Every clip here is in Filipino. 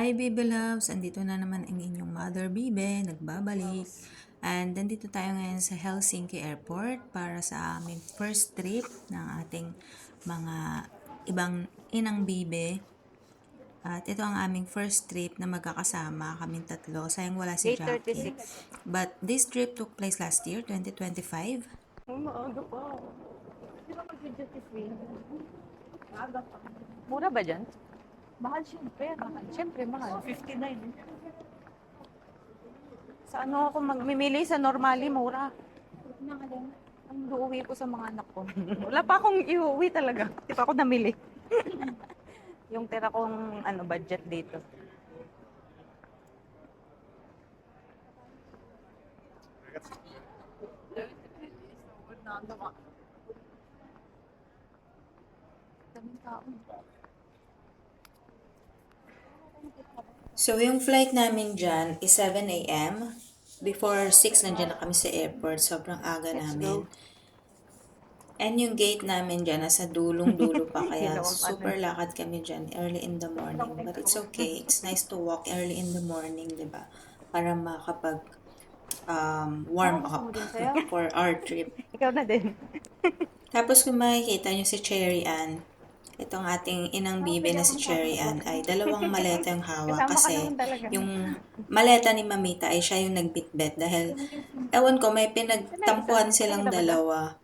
Hi Bibe Loves! Andito na naman ang inyong Mother Bibe, nagbabalik. And nandito tayo ngayon sa Helsinki Airport para sa aming first trip ng ating mga ibang inang Bibe. At ito ang aming first trip na magkakasama, kaming tatlo. Sayang wala si Gate Jackie. 36. But this trip took place last year, 2025. Maaga pa. Di ba mag-duty free? Maaga pa. Mura ba dyan? Mahal siyempre. Mahal. Siyempre, mahal. 59. Sa ano ako magmimili sa normally, mura. Ang uuwi ko sa mga anak ko. Wala pa akong iuwi talaga. Di pa ako namili. Yung tira kong budget dito. Daming tao. So, yung flight namin dyan is 7 a.m. Before 6, nandiyan na kami sa airport. Sobrang aga Let's namin. go. And yung gate namin dyan, nasa dulong-dulo pa. Kaya Ginawang super lakad kami dyan early in the morning. But it's okay. It's nice to walk early in the morning, di ba? Para makapag warm Gusto mo up din sa'yo? for our trip. Ikaw na din. Tapos kung makikita nyo si Cherry Ann, itong ating inang bibe na si Cherry Ann ay dalawang maleta yung hawak Kasama ka kasi naman talaga. yung maleta ni Mamita ay siya yung nagbitbit dahil ewan ko may pinagtampuhan silang dalawa.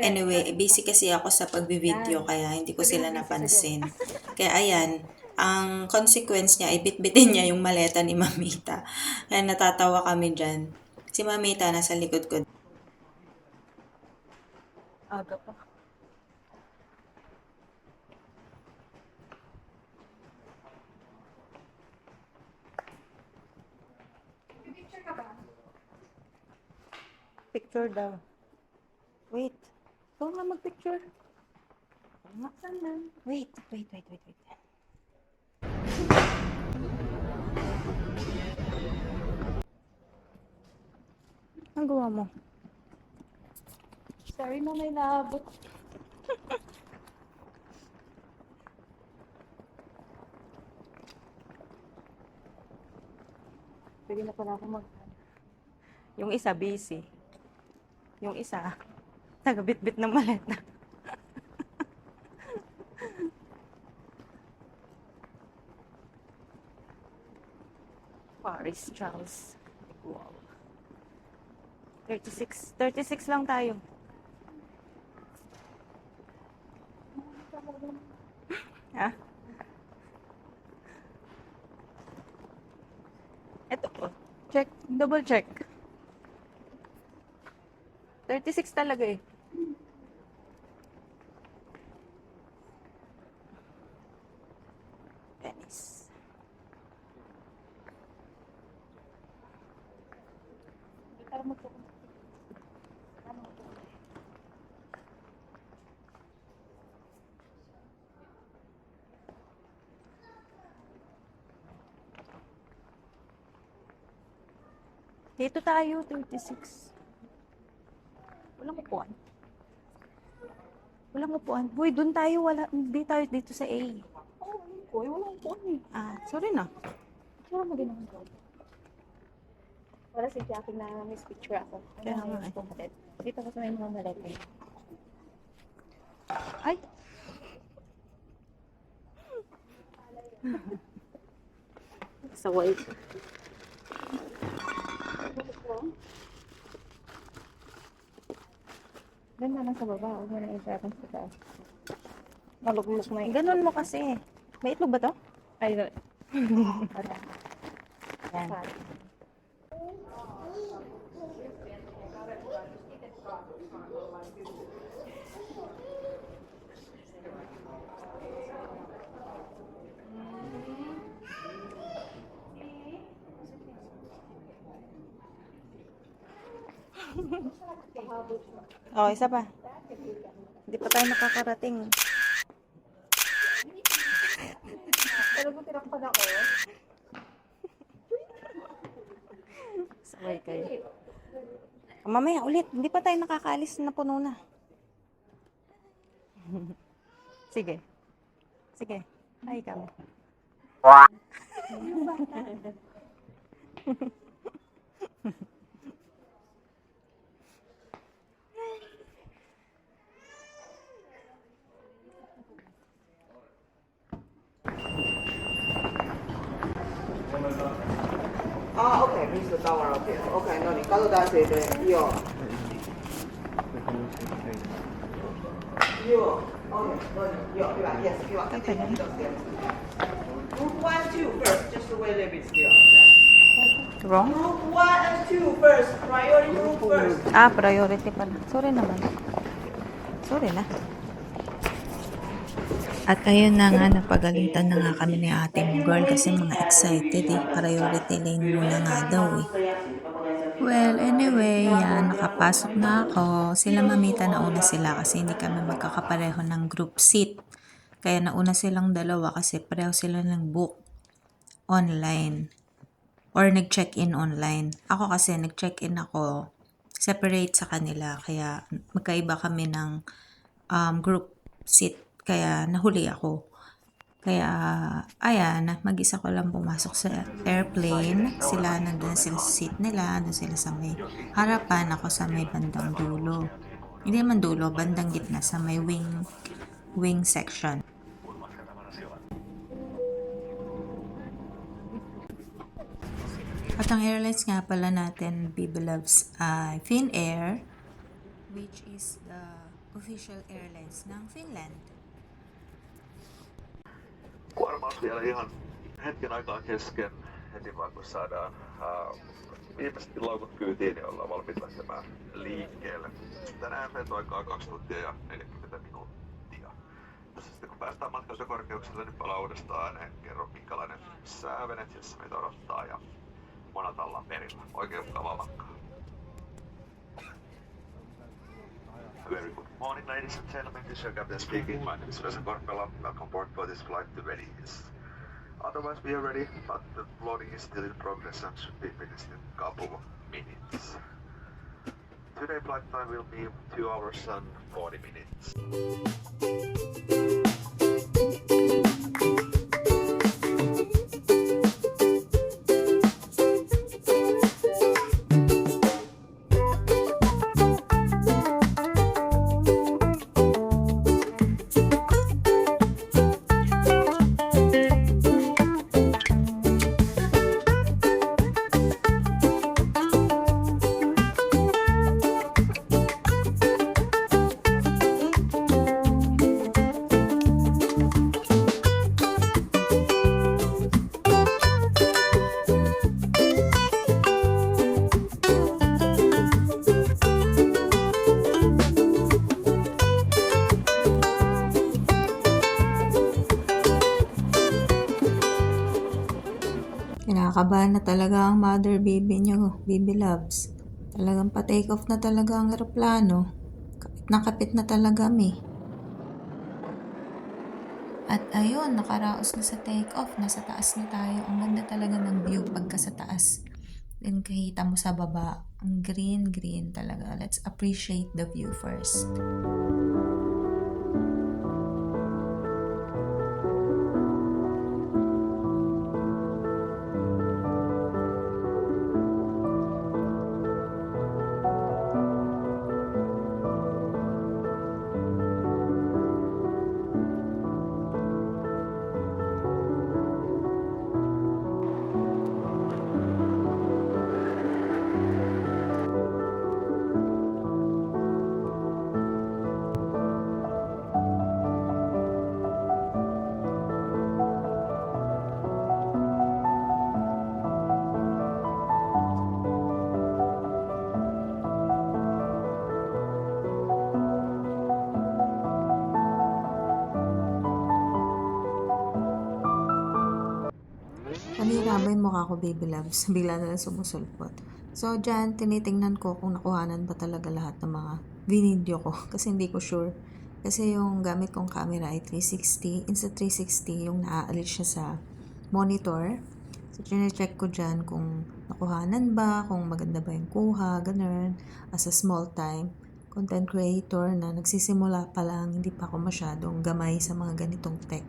Anyway, busy kasi ako sa pagbi-video kaya hindi ko sila napansin. Kaya ayan, ang consequence niya ay bitbitin niya yung maleta ni Mamita. Kaya natatawa kami dyan. Si Mamita nasa likod ko. Aga pa. Picture daw. Wait. Ikaw nga mag-picture. Saan na? Wait. Ang gawa mo? Sorry na may naabot. Pwede na pala ako mag... Yung isa busy. Yung isa, taga-bit-bit ng maleta. Paris Charles. Wow. 36 lang tayo. Ha? Ito po. Check. Double check. 36 talaga eh. Venice. Dito tayo, 36. Walang upuan. Walang upuan. Boy, dun tayo. Hindi tayo dito sa A. Walang upuan eh. Sorry na. Sure mo din naman ko. Para si Jackie na miss picture ako. Kaya nga eh. Dito ko sa may mga maleta. Ay! Sa white. Ganda lang sa baba. Huwag mo na i-trapan sa taas. Malugmos mo yung... Ganun mo kasi. May itlog ba to? Ay, yan. Oh, isa pa. Hindi pa tayo nakakarating. Pero kung tinakpan ako. Sabay kayo. Mamaya ulit. Hindi pa tayo nakakaalis na puno na. Sige. Sige. Ay kami. Ah, okay, Mr. Tower, okay. Okay, 何角出せでいいよ。いいよ。Okay, いいよ。Yes, you are. Group 1, 2 first, just to wait a little bit still. Wrong? Group 1 and 2 first, priority group first. Ah, priority pala. Sorry naman. Sorry na. At ayun na nga, napagalitan na nga kami ni ate mo girl kasi mga excited eh. Priority lane muna nga daw eh. Well, anyway, yan, nakapasok na ako. Sila mamita nauna sila kasi hindi kami magkakapareho ng group seat. Kaya nauna silang dalawa kasi pareho sila nag-book online or nag-check-in online. Ako kasi nag-check-in ako separate sa kanila kaya magkaiba kami ng group seat kaya nahuli ako. Kaya, ayan, mag-isa ko lang pumasok sa airplane. Sila, nandun sila sa seat nila, nandun sila sa may harapan, ako sa may bandang dulo. Hindi man dulo, bandang gitna, sa may wing section. At ang airlines nga pala natin, Bibi Loves, ay Finnair, which is the official airlines ng Finland. Kuormaus vielä ihan hetken aikaa kesken, heti vaan kun saadaan viimeiset laukut kyytiin, niin ollaan valmiit lähtemään liikkeelle. Tänään lentoaikaa 2 tuntia ja 40 minuuttia. Tässä sitten kun päästään matkassa korkeukselle, niin palaa uudestaan ääneen. Kerro minkälainen sää Venetsiassa meitä odottaa ja monelta ollaan perillä. Oikein mukavaa matkaa. A very good morning, ladies and gentlemen. This is your captain speaking. My name is Vesa Korpela. Welcome aboard for this flight to Venice. Otherwise, we are ready, but the loading is still in progress and should be finished in a couple of minutes. Today, flight time will be 2 hours and 40 minutes. Kinakabahan na talaga ang mother baby nyo, Bibi Loves. Talagang pa-take off na talaga ang eroplano. Kapit na talaga mi. At ayun, nakaraos na sa take off. Nasa taas na tayo. Ang ganda talaga ng view pagka sa taas. Then kahita mo sa baba, ang green talaga. Let's appreciate the view first. Kanina ba yung mukha ko, Baby Loves? Bigla na lang sumusulpot. So, dyan, tinitingnan ko kung nakuhanan ba talaga lahat ng mga video ko. Kasi hindi ko sure. Kasi yung gamit kong camera ay 360. Insta360, yung naaalit siya sa monitor. So, check ko dyan kung nakuhanan ba, kung maganda ba yung kuha, ganun. As a small time content creator na nagsisimula pa lang, hindi pa ako masyadong gamay sa mga ganitong tech.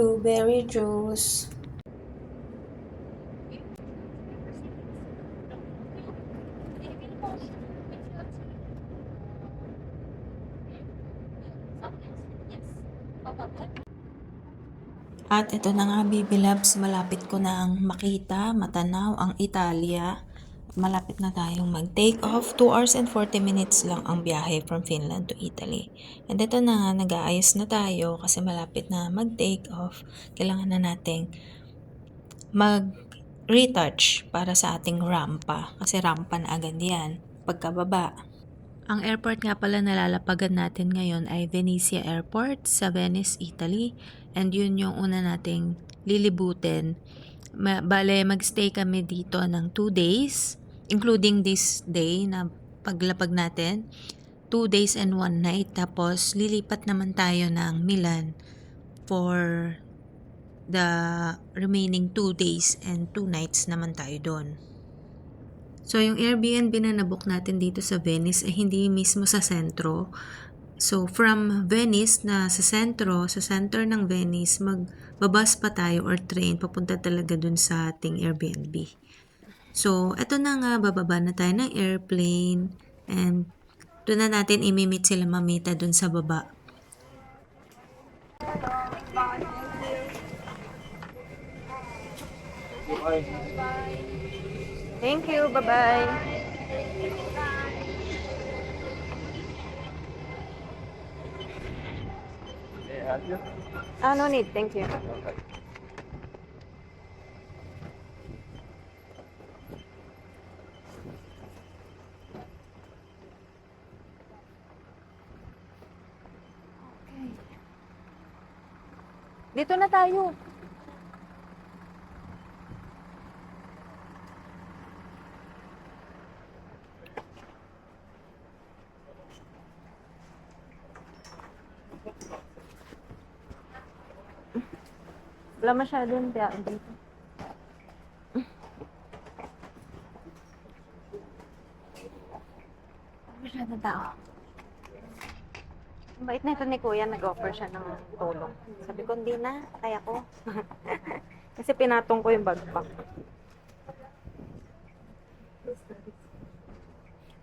blueberry juice. At ito na nga, Baby Loves, malapit ko na ang makita, matanaw ang Italia. Malapit na tayong mag-take off. 2 hours and 40 minutes lang ang biyahe from Finland to Italy. And ito na nga, nag-aayos na tayo kasi malapit na mag-take off. Kailangan na nating mag-retouch para sa ating rampa. Kasi rampa na agad yan pagkababa. Ang airport nga pala na lalapagan natin ngayon ay Venezia Airport sa Venice, Italy. And yun yung una nating lilibutin. Bale, magstay kami dito ng 2 days, including this day na paglapag natin. 2 days and 1 night. Tapos, lilipat naman tayo ng Milan for the remaining 2 days and 2 nights naman tayo doon. So, yung Airbnb na nabook natin dito sa Venice ay hindi mismo sa sentro. So, from Venice na sa center ng Venice, magbabas pa tayo or train papunta talaga dun sa ating Airbnb. So, eto na nga, bababa na tayo ng airplane and doon na natin imimit sila mamita dun sa baba. Thank you. Bye-bye. No need. Thank you. Dito na tayo. Wala masyadong tao dito. Wala masyadong tao. Ang bait na ito ni Kuya, nag-offer siya ng tulong. Sabi ko, hindi na, kaya ko. Kasi pinatong ko yung backpack.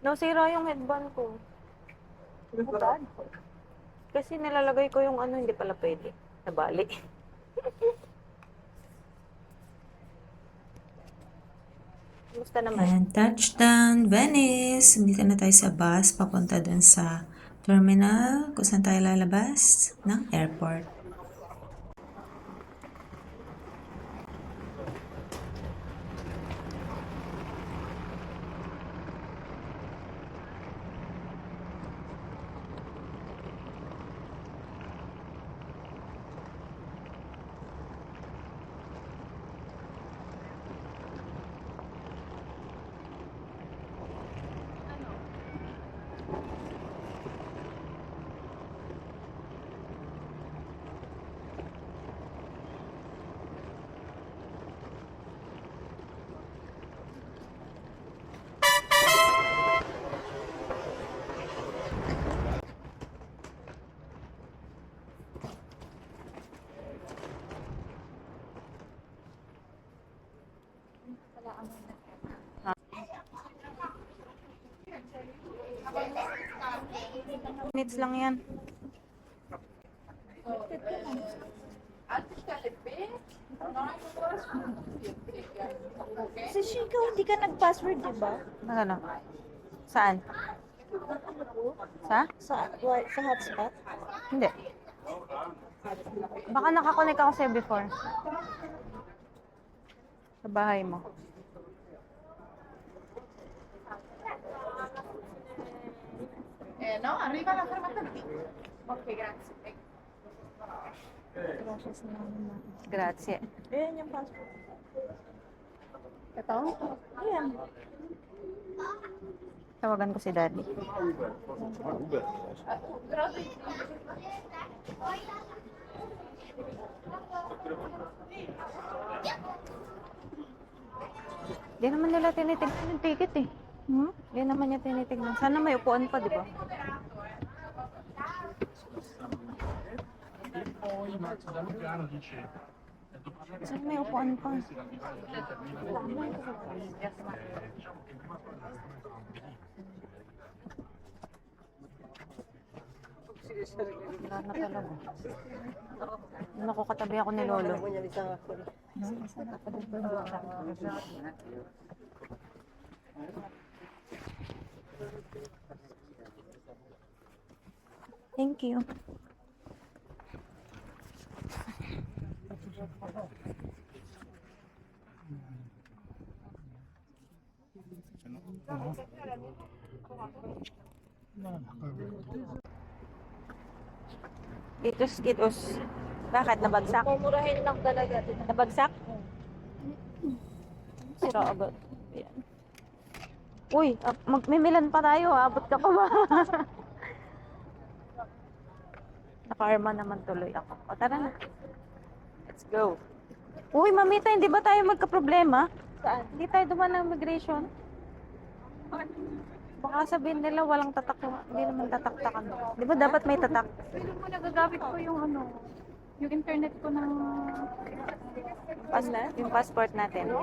No, sira yung headband ko. Bad. Kasi nilalagay ko yung ano, hindi pala pwede. Nabali. Gusto naman. And touchdown, Venice! Dito na tayo sa bus, papunta dun sa terminal, kung saan tayo lalabas ng airport. Minutes lang yan. Si Chico, hindi ka nag-password, di ba? Ano? Saan? Sa? Sa hotspot? Hindi. Baka nakakonect ako sa'yo before. Sa bahay mo. No, arriva la fermata. Ok, grazie. Gracias naman. Grazie. Ayan yung passport. Ito? Ayan. Tawagan ko si Daddy. Di naman nila tinitignan yung ticket eh. Di naman niya tinitignan. Sana may upuan pa, di ba? Saan may upuan pa? Wala na talaga. Naku, katabi ako ni Lolo. Thank you. Kitos. Bakit? Nabagsak? Mumurahin lang talaga. Nabagsak? Sira agad. Ayan. Uy, magmimilan pa tayo. Abot ka pa ba? Nakarma naman tuloy ako. O, tara na. Let's go. Uy, mamita, hindi ba tayo magka-problema? Saan? Hindi tayo dumaan ng immigration. Baka sabihin nila walang tatak. Hindi naman tatak-takan. Di ba dapat may tatak? Pero mo nagagamit ko yung yung internet ko ng Yung passport natin.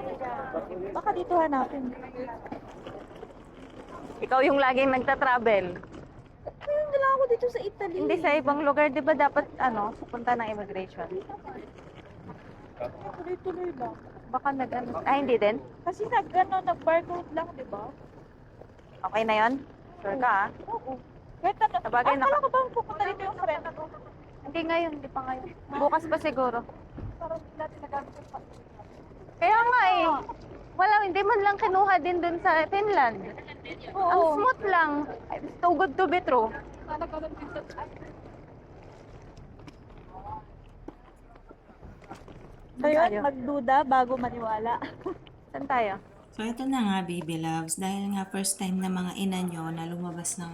baka dito hanapin. Ikaw yung laging nagta-travel. Ayun, dala ako dito sa Italy. Hindi sa ibang lugar, di ba dapat pupunta ng immigration? Tuloy-tuloy lang. Baka hindi din? Kasi nag-barcode lang, di ba? Okay na yon? Sure ka ah? Oo. Kahit ano, Sabagay, akala ko ba pupunta dito yung friend ko? Hindi ngayon, hindi pa ngayon. Bukas pa siguro. Parang hindi natin nagamit yung Kaya nga eh. Wala, hindi man lang kinuha din dun sa Finland. Ang smooth lang. Too good to be true. nagagamit din sa So yun, magduda bago maniwala. Saan tayo? So, ito na nga, baby loves. Dahil nga first time na mga ina nyo na lumabas ng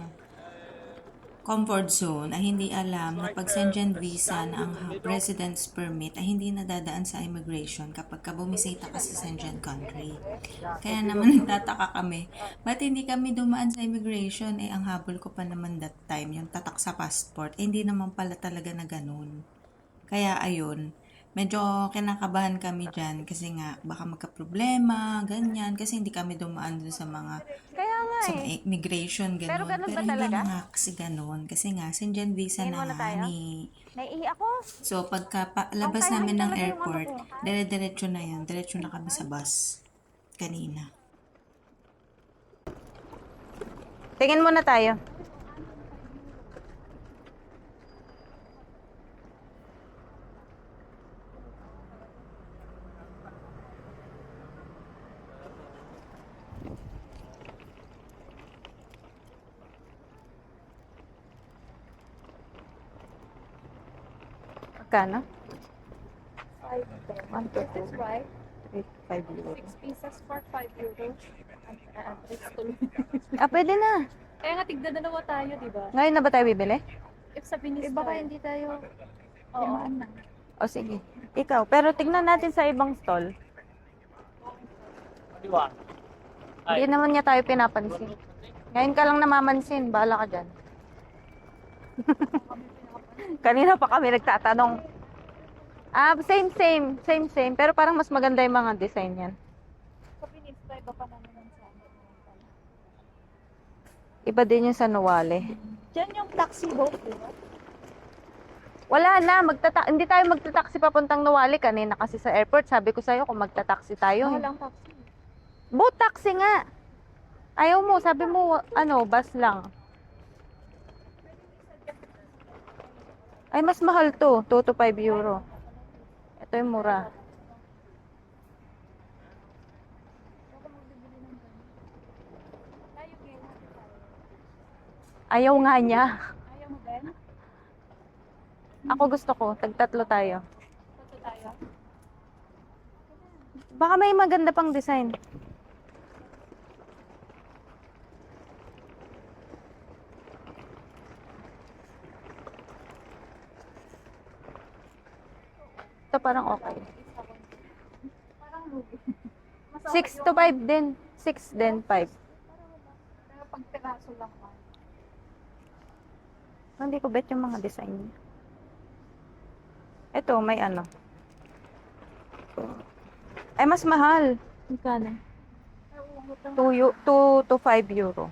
comfort zone ay hindi alam na pag Schengen visa na ang residence permit ay hindi nadadaan sa immigration kapag bumisita ka sa Schengen country. Kaya naman nagtataka kami, ba't hindi kami dumaan sa immigration? Eh, ang habol ko pa naman that time, yung tatak sa passport, eh, hindi naman pala talaga na ganun. Kaya ayun, medyo kinakabahan kami dyan kasi nga baka magka-problema, ganyan, kasi hindi kami dumaan dun sa mga Kaya nga sa eh. immigration, Pero ganun. ganun ba hindi talaga? na nga kasi ganun. Kasi nga, Schengen visa Tingin na muna nga tayo? ni... Naiihi ako. So, pagka labas Ang namin ng talaga yung airport, ano ko. dire-diretso na yan. Diretso na kami sa bus. Kanina. Tingin muna tayo. Magkano? 1, 2, That's right. 5 euro. 6 pieces for 5 euros. Pwede na. Kaya nga tigda dalawa tayo, di ba? Ngayon na ba tayo bibili? If sa Binis baka hindi tayo limaan na. O sige. Ikaw. Pero tignan natin sa ibang stall. Hindi naman niya tayo pinapansin. Ngayon ka lang namamansin. Bahala ka dyan. Kanina pa kami nagtatanong. Same. Pero parang mas maganda yung mga design yan. Sa Binis tayo, iba pa naman ang sa amin. Iba din yung sa Nuwale. Diyan yung taxi boat, di ba? Wala na. Hindi tayo magta-taxi papuntang Nuwale. Kanina kasi sa airport, sabi ko sa'yo kung magta-taxi tayo. Walang taxi. Boat taxi nga. Ayaw mo. Sabi mo, bus lang. Ay, mas mahal to. 2 to 5 euro. Ito yung mura. Ayaw nga niya. Ayaw mo din? Ako gusto ko. Tag-tatlo tayo. Toto tayo. Baka may maganda pang design. Ito parang okay. Parang ruby. 6 to 5 din. 6 din, 5. Pero pag piraso lang man. Hindi ko bet yung mga design niya. Ito, may ano. Ay, mas mahal. Magkano? 2 to 5 euro.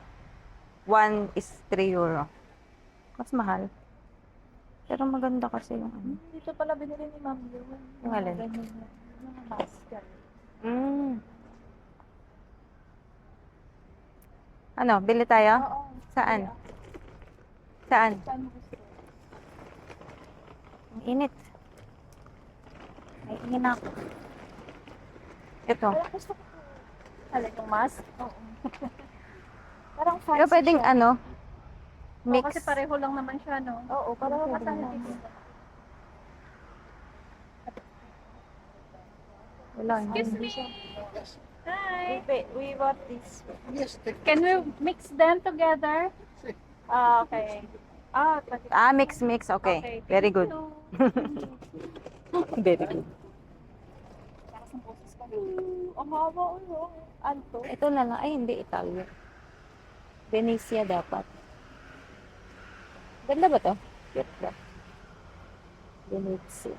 1 is 3 euro. Mas mahal. Pero maganda kasi yung ano. Dito pala binili ni Ma'am yun. Yung alin? Ganyan na. Mga mask. Ano, bili tayo? Oo. Saan? Saan? Saan mo gusto? Ang init. Ay, ingin ako. Ito. Parang gusto ko. Alin, yung mask? Oo. Parang fancy Pero pwedeng siya. ano, Oo, mix. kasi pareho lang naman siya, no? Oo, pareho Pwede lang. lang. Wala, Excuse hindi me. siya. Hi. We bought this. Can we mix them together? Ah, okay. Ah, Mix. Okay. Very good. Very good. Ang haba, oh. Alto. Ito na lang. Ay, hindi. Italia. Venezia dapat. Ganda ba to? Cute ba? Venezia.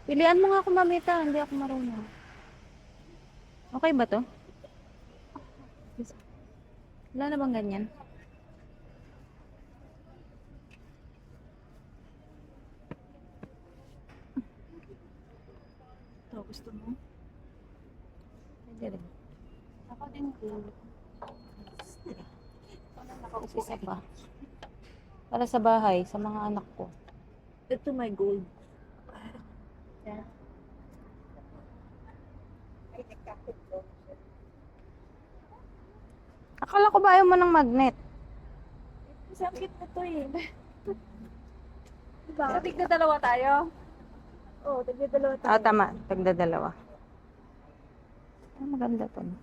Pilian mo nga ako, mamita. Hindi ako marunong. Okay ba to? Wala na bang ganyan? Ito, gusto mo? Pwede rin. Ako din po. Kasi isa pa. Para sa bahay, sa mga anak ko. Ito may gold. Yeah. Akala ko ba ayaw mo ng magnet? Kasi ang cute nito eh. Diba? So, tigna dalawa tayo? Oo, tigna dalawa tayo. Tama. Tagda dalawa. Maganda to. No?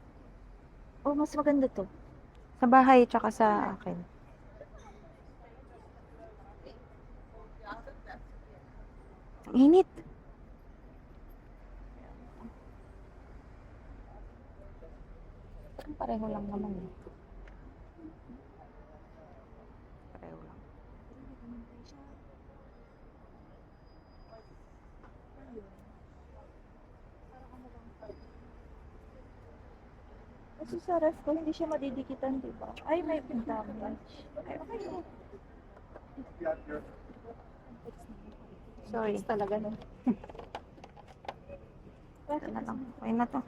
Oh, mas maganda to. Sa bahay, tsaka sa akin. Ang init. Pareho lang naman. Pareho lang. Kasi sa ref ko, hindi siya madidikitan, di ba? Ay, may damage. Ay, okay. Sorry. Talaga, no? Ito na lang. Okay na to.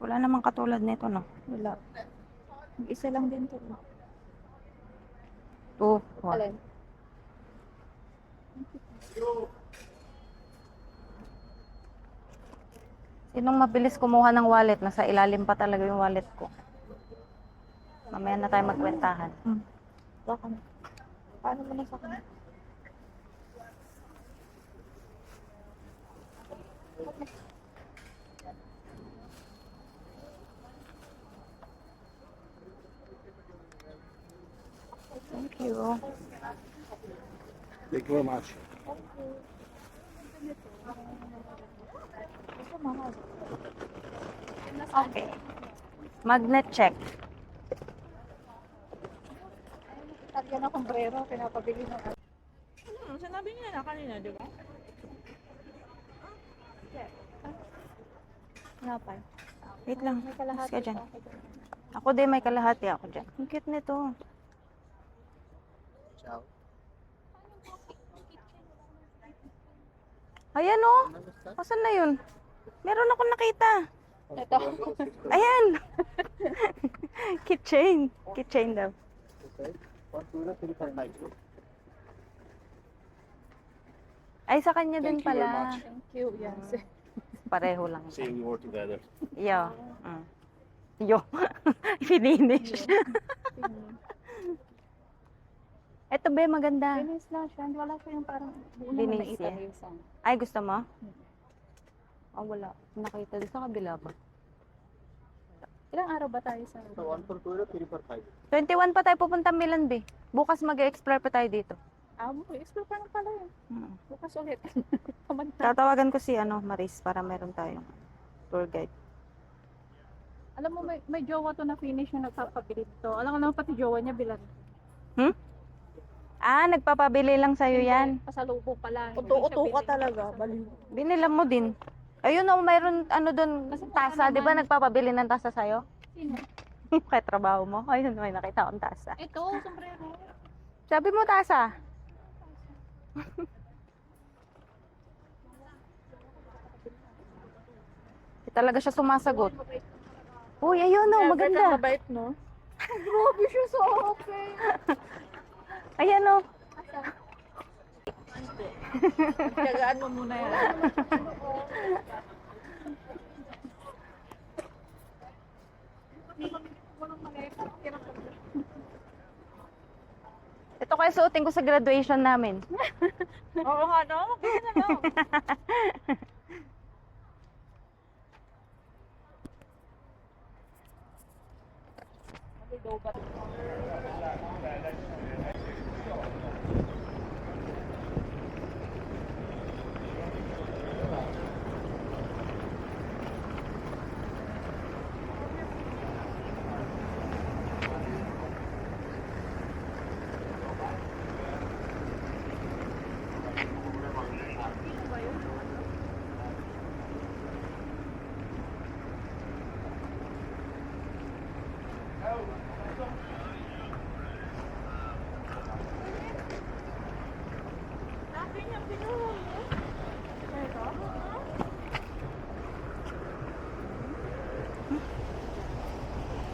Wala namang katulad nito, no? Wala. Isa lang din to. Two. One. Alin? Sinong mabilis kumuha ng wallet? Nasa ilalim pa talaga yung wallet ko. Mamaya na tayo magkwentahan. Baka na. Paano mo na sa kanya? Thank you. Thank you very much. Okay. Magnet check. Tagyan ng sombrero, pinapabili ng Sinabi niya na kanina, di ba? napay. Wait lang. May kalahati Mas ka dyan. pa ako dyan. Ako din may kalahati ako dyan. Ang cute nito. Ayan oh. Asan na yun? Meron akong nakita. Ito. Ayan. Keychain. Keychain daw. Okay. 1, 2, 3, 4, 5. Ay, sa kanya din Thank you very pala. much. Thank you. Yes. Pareho lang. Seeing you work together. Yo. Yo. Finish. Ito ba maganda? Binis lang siya. Hindi wala siya yung parang buo Binis naman na yan. italisan. Ay, gusto mo? Wala. Nakita din sa kabila ba? Ilang araw ba tayo sa So 1 for 2, 3 for 5. 21 pa tayo pupunta Milan, be. Bukas mag-explore pa tayo dito. explore pa lang pala yun. Bukas ulit. Pamanta. Tatawagan ko si Maris para meron tayong tour guide. Alam mo, may jowa to na finish yung nagpapabilit to. Alam ko naman pati jowa niya bilan. Ah, nagpapabili lang sa'yo yan. Pasalubong pala. Uto ka talaga. Binila mo din. Ayun o, mayroon ano doon, tasa. Di ba nagpapabili ng tasa sa'yo? Sino? Kaya trabaho mo. Ayun, may nakita akong tasa. Ito, sombrero. Sabi mo tasa. Di talaga siya sumasagot. Uy, ayun o, maganda. Mabait, no? Grabe siya sa akin. Ayan o. Tiyagaan mo muna yan. Ito kaya suotin ko sa graduation namin. Oo nga, no? Ganyan na, no?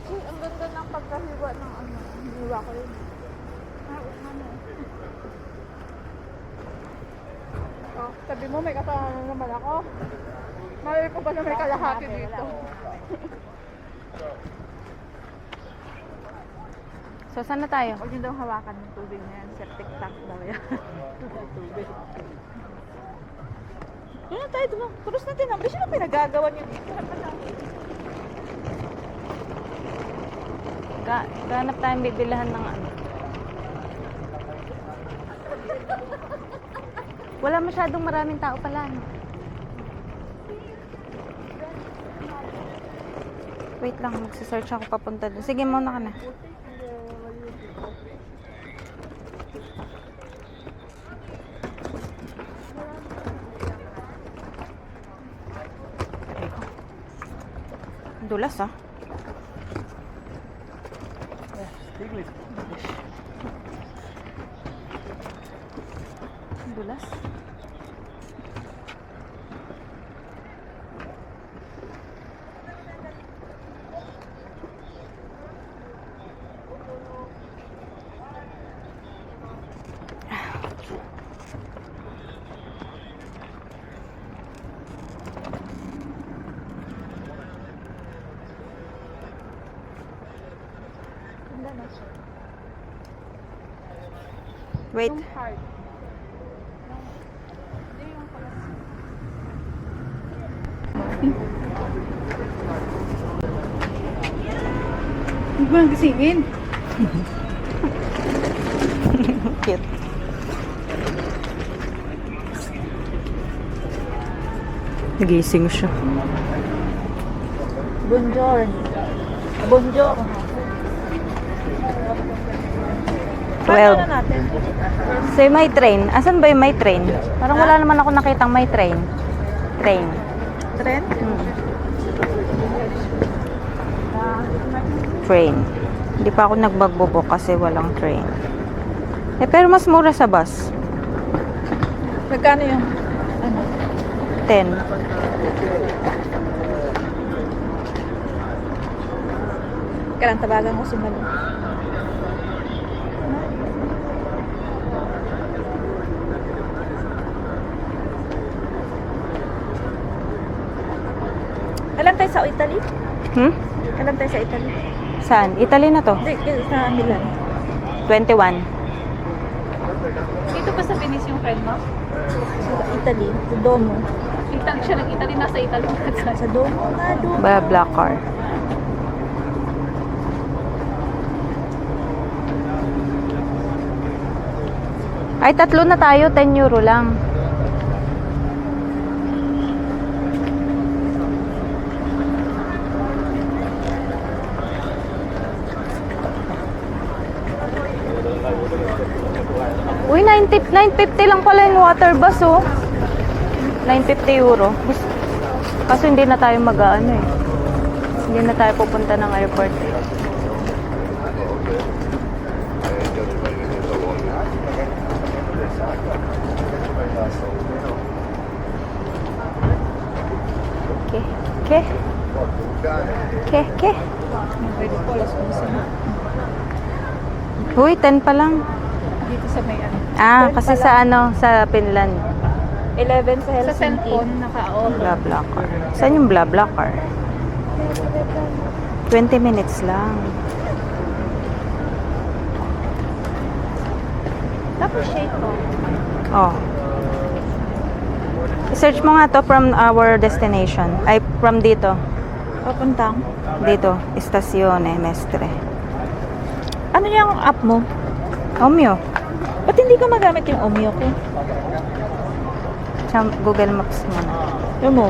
Uy, ang ganda ng pagkahiwa ng ano. Hiwa ko yun. Oh, sabi mo, may kasama naman ako. Malay ko ba na may kalahati dito? So, saan na tayo? Huwag niyo daw hawakan ng tubig na yan. Septic tank daw yan. Tubig. Doon na tayo, doon. Tulos natin. Ang bilis na pinagagawa niyo dito. Ganap tayong bibilahan ng ano. Wala masyadong maraming tao pala, no? Wait lang, magsisearch ako papunta doon. Sige, muna ka na. Dulas, ah. English. Dulas. Wait. Huwag mo nang gisingin. Cute. Nagising siya. Bonjour. Bonjour. 12. Ano natin? So, yung may train. Asan ba yung may train? Parang wala naman ako nakitang may train. Train. Trend? Train. Hindi pa ako nagbagbobo kasi walang train. Eh, pero mas mura sa bus. Magkano yung? Ano? 10. Kailan tabagan ko si Malu. Kailan tayo sa Italy? Hmm? Kailan tayo sa Italy? Saan? Italy na to? Hindi, sa Milan. 21. Dito pa sa Venice yung friend mo? Sa Italy, sa Domo. Italy siya, nag-Italy, nasa Italy. Sa Domo nga, Domo. Ba, black car. Ay, 3 na tayo. 10 euro lang. 950 lang pala yung water bus, oh. 950 euro. Kaso hindi na tayo mag-ano eh. Hindi na tayo pupunta ng airport eh. Okay. Okay. Okay. Okay. Uy, 10 pa lang. Dito sa may ano. Ah, kasi sa ano, sa Finland. 11 sa Helsinki. Sa cellphone, naka-on. BlaBlaCar. Saan yung BlaBlaCar? 20 minutes lang. Tapos shade ko. Oh. I-search mo nga to from our destination. Ay, from dito. Papuntang. Dito. Estacione Mestre. Ano yung app mo? Omyo. Ba't hindi ka magamit yung Omio ko? Sa Google Maps muna. Yung mo?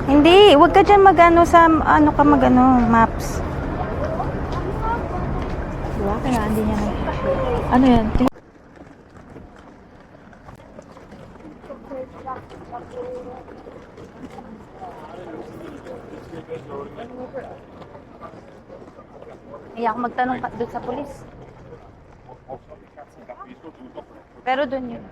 Hindi, wag ka dyan mag-ano sa, ano ka mag-ano, maps. Diba? Kaya hindi niya na. Ano yan? Iya ako magtanong doon sa pulis. Pero doon yun.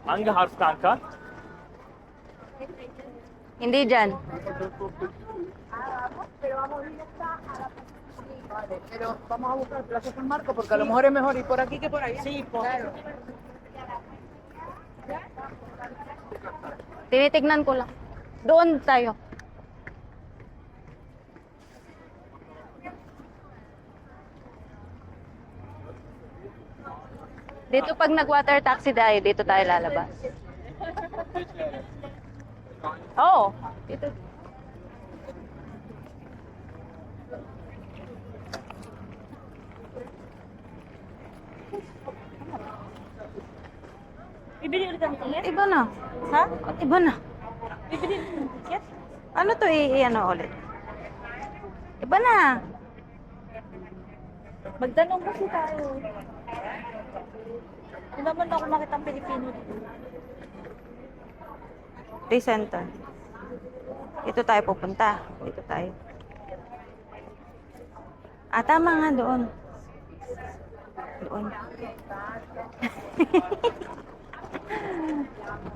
Hangi harf kanka? Hindi dyan. Pero vamos a buscar Plaza San Marcos porque a lo mejor es mejor ir por aquí que por ahí. Sí, claro. Tinitignan ko lang. Doon tayo. Dito pag nag-water taxi tayo, dito tayo lalabas. Oo. Dito. Bibili ulit ang ticket? Iba na. Ha? Iba na. Bibili ulit ang ticket? Ano to ano ulit? Iba na. Magtanong kasi tayo. Hindi naman ako makita ang Pilipino dito. Recenter. Dito tayo pupunta. Dito tayo. Ah, tama nga doon. Doon.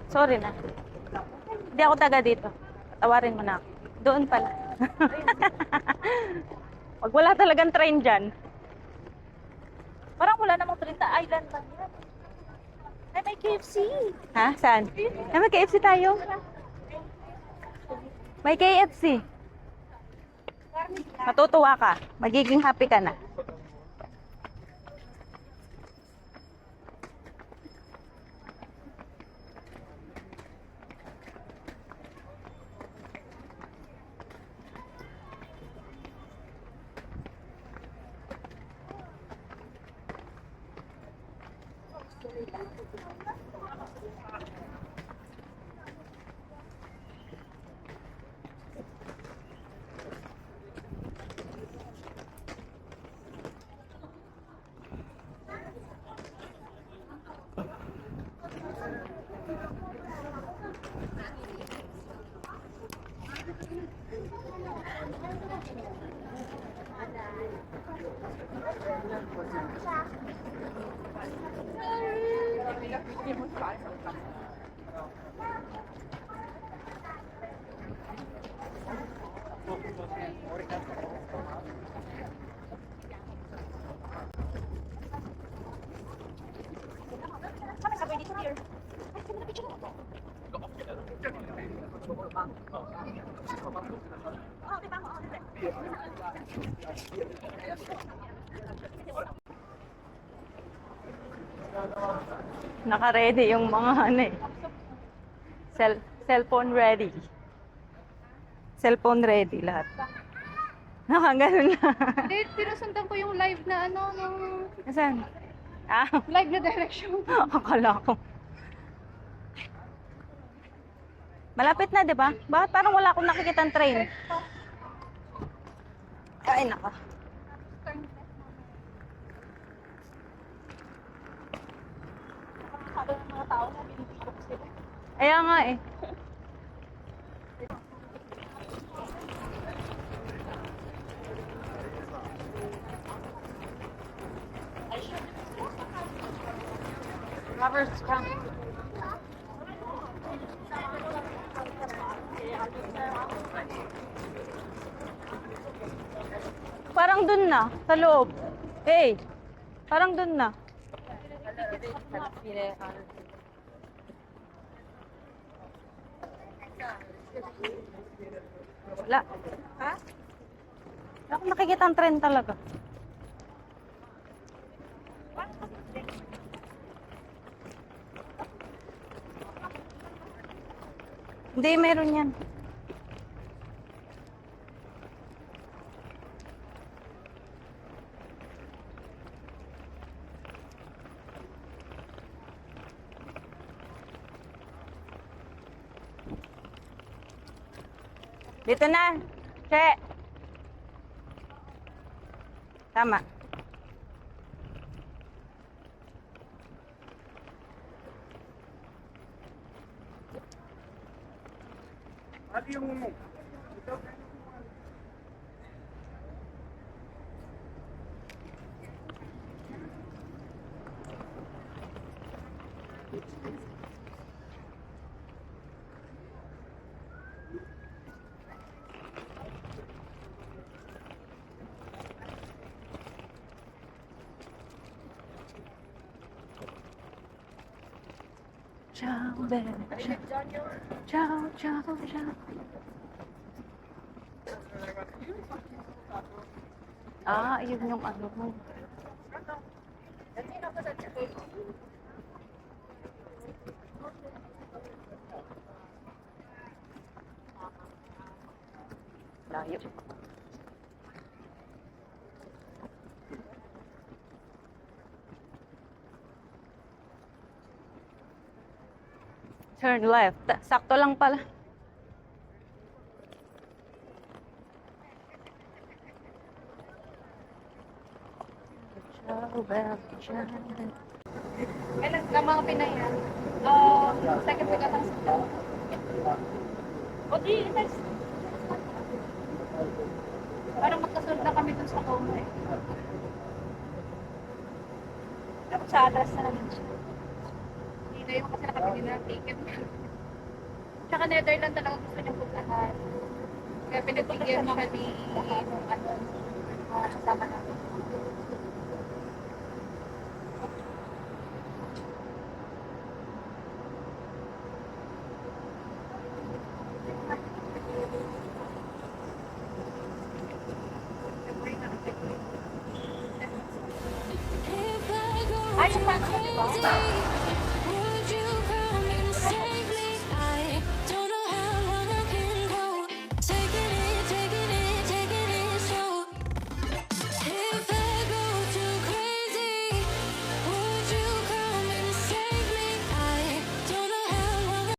Sorry na. Hindi ako taga dito. Tawarin mo na ako. Doon pala. Wag wala talagang train dyan. Parang wala namang 30 island man yan. Ay, may KFC. Ha? Saan? Ay, may KFC tayo. May KFC. Matutuwa ka. Magiging happy ka na. Naka-ready yung mga ano eh. Cellphone ready. Cellphone ready lahat. Nakaganon na. Hindi, sinusundan ko yung live na ano, nung Saan? Ah, live na direction. akala ko. Malapit na, di ba? Bakit parang wala akong nakikitang train? Ay, naka. Sabi ng mga tao na binibigyo ko sila. Kaya nga eh. Robert's Camp. Parang dun na, sa loob. Hey, parang dun na. Wala. Ha? Wala akong nakikita ang trend talaga. Hindi, meron yan. Dito na. Che. Tama. Ciao, bella. Ciao, ciao, ciao. Ah, yun yung ano mo. Layo. Turn left. Sakto lang pala. Ciao, bella. Ciao. Kailan ka mga Pinay yan? Second week ata sa O di, next. Parang magkasunod na kami dun sa Como eh. Tapos sa atras na naman siya. Hindi na yung kasi nakabili na ng ticket. Tsaka Netherlands talaga gusto niya puntahan. Kaya pinagbigyan siya ni kasama namin. Ay, sa Paco, di ba?